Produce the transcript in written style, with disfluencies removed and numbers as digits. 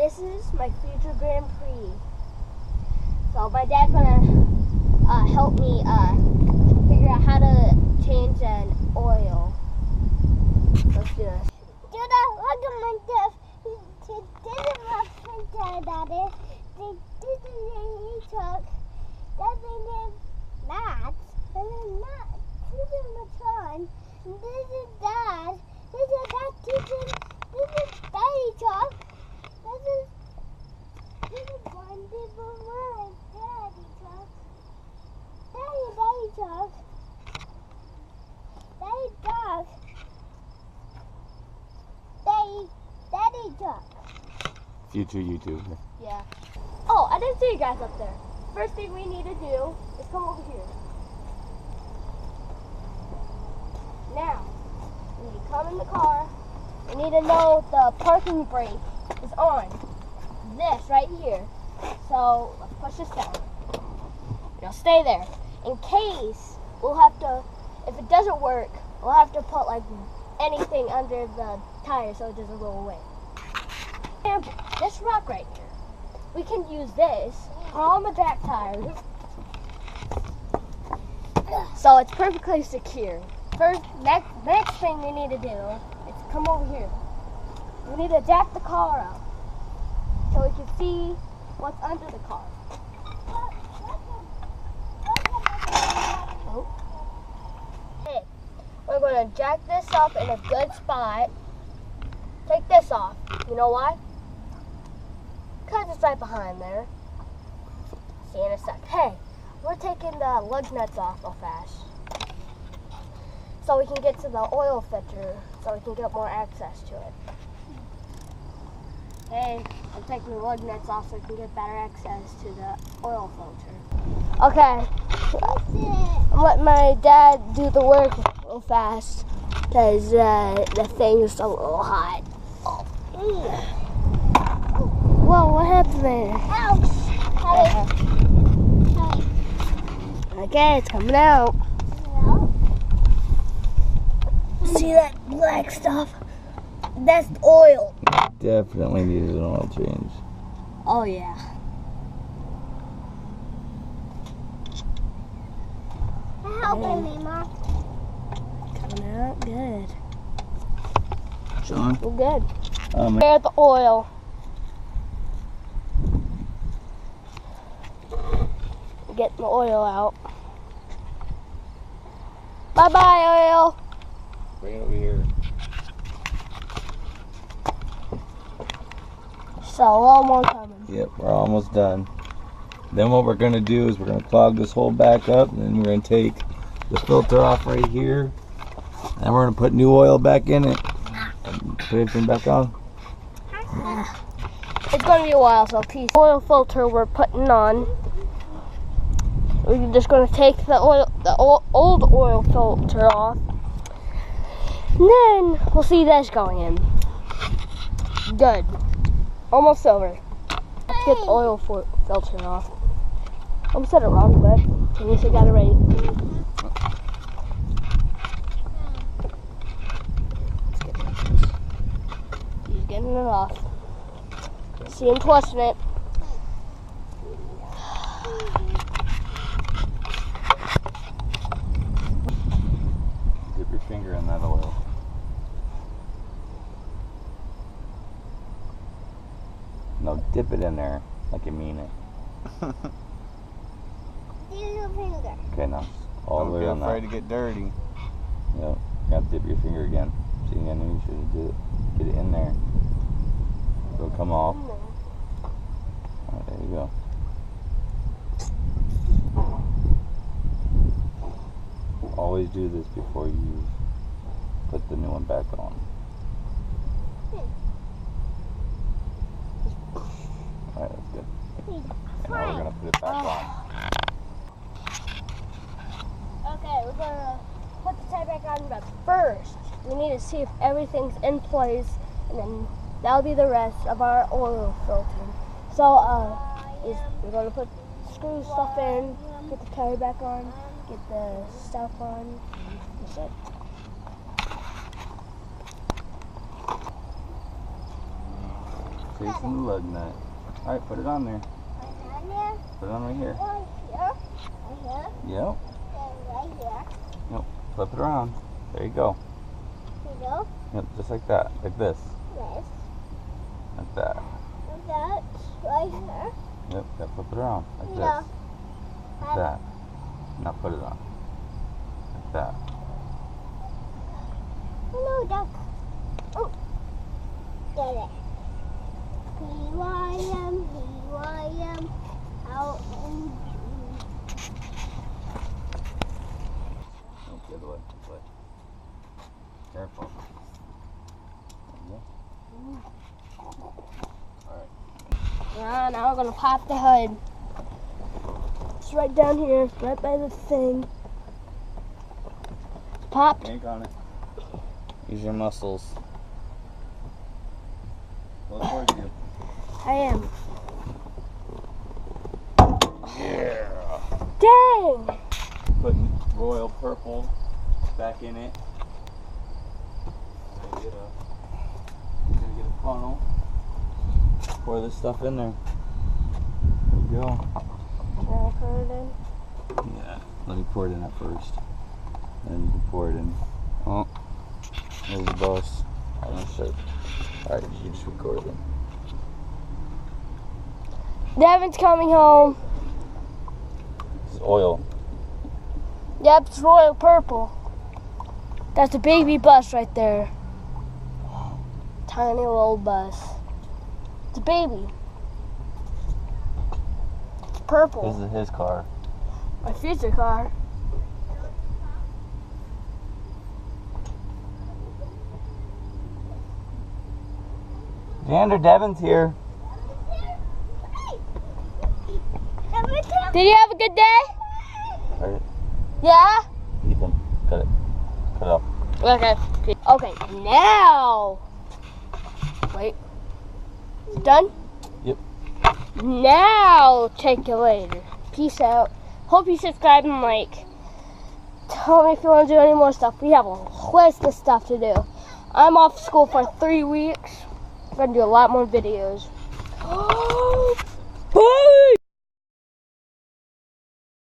This is my future Grand Prix. So my dad's gonna help me figure out how to change an oil. Let's do this. Future YouTuber. Yeah. Oh, I didn't see you guys up there. First thing we need to do is come over here. Now, when you come in the car, you need to know the parking brake is on. This right here. So let's push this down. Now stay there. In case we'll have to, if it doesn't work, we'll have to put like anything under the tire so it doesn't roll away. Example, this rock right here. We can use this on the back tire, so it's perfectly secure. First, next thing we need to do is come over here. We need to jack the car up so we can see what's under the car. Oh. Okay, we're going to jack this up in a good spot. Take this off. You know why? Because it's right behind there. See you in a sec. Hey, we're taking the lug nuts off real fast, so we can get to the oil filter, so we can get more access to it. Hey, I'm taking the lug nuts off so we can get better access to the oil filter. Okay, I'm letting my dad do the work real fast because the thing is a little hot. Whoa, what happened there? Ouch! Okay, it's coming out. See that black stuff? That's oil. Definitely needed an oil change. Oh yeah. Helping me, Mom. Coming out good. Sean? We're good. There's the oil. Getting the oil out. Bye-bye, oil. Bring it over here. So, a little more coming. Yep, we're almost done. Then what we're going to do is we're going to clog this hole back up, and then we're going to take the filter off right here, and we're going to put new oil back in it and put everything back on. It's going to be a while, so peace. Oil filter we're putting on. We're just going to take the old oil filter off, and then we'll see this going in. Good. Almost over. Let's get the oil filter off. I almost said it wrong, but at least I got it ready. He's getting it off. See him twisting it. Dip your finger in that oil. No, dip it in there like you mean it. Okay, now all the way on that. Don't be afraid to get dirty. Yep, you gotta dip your finger again. See, I knew you should have did it. Get it in there. It'll come off. Alright, there you go. Always do this before you put the new one back on. Alright, that's good. And now we're gonna put it back on. Okay, we're gonna put the tie back on, but first we need to see if everything's in place, and then that'll be the rest of our oil filter. So, we're gonna put screw stuff in, get the tire back on, get the stuff on. That's it. Chasing the lug nut. Alright, put it on there. Put it on right here. Yep. Yep. Flip it around. There you go. Yep, just like that. Like this. Like that. Yep, yep, flip it around. Like this. Like that. Now put it on. Like that. Hello, duck. Oh. Get it. B-Y-M, out in Oh, the other way. This way. Careful. There you go. Alright. Now we're gonna pop the hood. It's right down here, right by the thing. Popped. Yank on it. Use your muscles. Look towards you. I am. Yeah. Dang! Putting royal purple back in it. Gonna get a funnel. Pour this stuff in there. There we go. Can I put it in? Yeah. Let me pour it in at first. Then you can pour it in. Oh. There's the boss. I'm gonna show. Alright, you just record them. Devin's coming home. It's oil. Yep, it's royal purple. That's a baby bus right there. Tiny little bus. It's a baby. It's purple. This is his car. My future car. Xander, Devin's here. Did you have a good day? Alright, Yeah? Ethan, cut it. Cut it off. Okay. Okay, now. Wait. Is it done? Yep. Now, take you later. Peace out. Hope you subscribe and like. Tell me if you want to do any more stuff. We have a list of stuff to do. I'm off school for 3 weeks. I'm going to do a lot more videos.